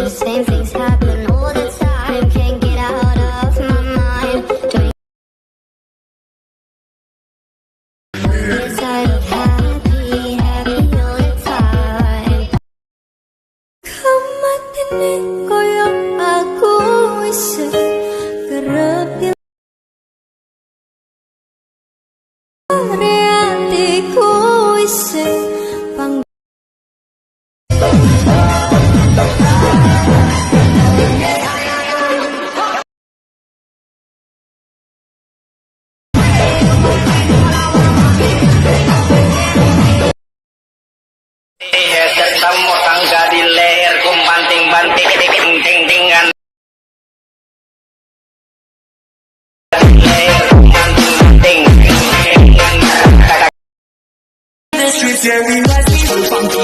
Same things happen all the time. Can't get out of my mind. Inside of happy, happy all the time. Kamatinig ko yung ako isip. Karap di reati ko isip. Pang ketemu tangga di leher kumbanting-banting ting-ting-tingan leher kumbanting-banting. The streets every night people funky